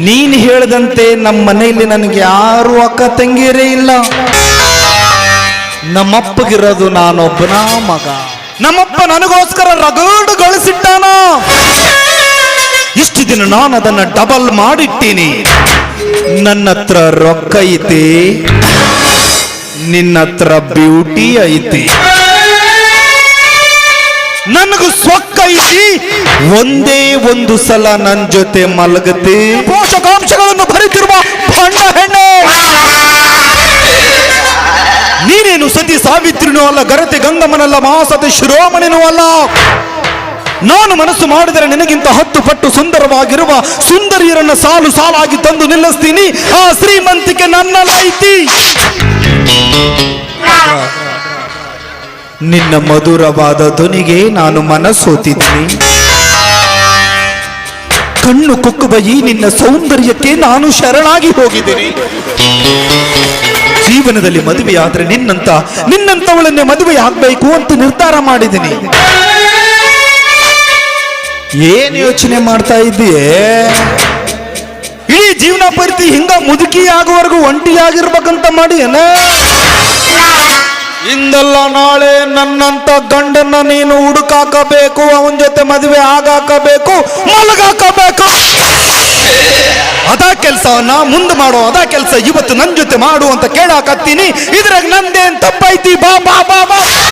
ನೀನು ಹೇಳಿದಂತೆ ನಮ್ಮ ಮನೆಯಲ್ಲಿ ನನಗೆ ಯಾರು ಅಕ್ಕ ತಂಗಿಯರೇ ಇಲ್ಲ. ನಮ್ಮಪ್ಪಗಿರೋದು ನಾನೊಬ್ಬನ ಮಗ. ನಮ್ಮಪ್ಪ ನನಗೋಸ್ಕರ ರಗಡು ಗಳಿಸಿಟ್ಟಾನ. ಇಷ್ಟು ದಿನ ನಾನು ಅದನ್ನ ಡಬಲ್ ಮಾಡಿಟ್ಟೀನಿ. ನನ್ನ ಹತ್ರ ರೊಕ್ಕ ಐತಿ, ನಿನ್ನ ಹತ್ರ ಬ್ಯೂಟಿ ಐತಿ. ನನಗೂ ಸೊಕ್ಕ ಐತಿ, ಒಂದೇ ಒಂದು ಸಲ ನನ್ನ ಜೊತೆ ಮಲಗತಿ. ಪೋಷಕಾಂಶಗಳನ್ನು ಭರಿತಿರುವ ಬಣ್ಣ ಹೆಣ್ಣೆ. ನೀನೇನು ಸತಿ ಸಾವಿತ್ರಿನೂ ಅಲ್ಲ, ಗರತಿ ಗಂಗಮ್ಮನಲ್ಲ, ಮಹಾಸತಿ ಶಿರೋಮಣಿನೂ ಅಲ್ಲ. ನಾನು ಮನಸ್ಸು ಮಾಡಿದರೆ ನಿನಗಿಂತ 10 ಪಟ್ಟು ಸುಂದರವಾಗಿರುವ ಸುಂದರಿಯರನ್ನ ಸಾಲು ಸಾಲಾಗಿ ತಂದು ನಿಲ್ಲಿಸ್ತೀನಿ. ಆ ಶ್ರೀಮಂತಿಕೆ ನನ್ನಲ್ಲೈತಿ. ನಿನ್ನ ಮಧುರವಾದ ಧ್ವನಿಗೆ ನಾನು ಮನಸ್ಸೋತಿದ್ದೀನಿ. ಕಣ್ಣು ಕುಕ್ಕುವ ಈ ನಿನ್ನ ಸೌಂದರ್ಯಕ್ಕೆ ನಾನು ಶರಣಾಗಿ ಹೋಗಿದ್ದೀನಿ. ಜೀವನದಲ್ಲಿ ಮದುವೆಯಾದ್ರೆ ನಿನ್ನಂತವಳನ್ನೇ ಮದುವೆ ಆಗ್ಬೇಕು ಅಂತ ನಿರ್ಧಾರ ಮಾಡಿದ್ದೀನಿ. ಏನ್ ಯೋಚನೆ ಮಾಡ್ತಾ ಇದ್ದೀಯೇ? ಇಡೀ ಜೀವನ ಪೂರ್ತಿ ಹಿಂಗ ಮುದುಕಿ ಆಗುವವರೆಗೂ ಒಂಟಿಯಾಗಿರ್ಬೇಕಂತ ಮಾಡಿ ಏನ? ಇಂದಲ್ಲ ನಾಳೆ ನನ್ನಂತ ಗಂಡನ್ನ ನೀನು ಹುಡುಕಾಕಬೇಕು, ಅವನ ಜೊತೆ ಮದುವೆ ಆಗಾಕಬೇಕು, ಮಲಗಾಕಬೇಕು. ಅದ ಕೆಲಸವನ್ನ ಮುಂದೆ ಮಾಡೋ, ಅದ ಕೆಲಸ ಇವತ್ತು ನನ್ನ ಜೊತೆ ಮಾಡು ಅಂತ ಕೇಳಾಕತ್ತೀನಿ. ಇದ್ರಾಗ ನಂದೇನ್ ತಪ್ಪೈತಿ? ಬಾ ಬಾ ಬಾ ಬಾ.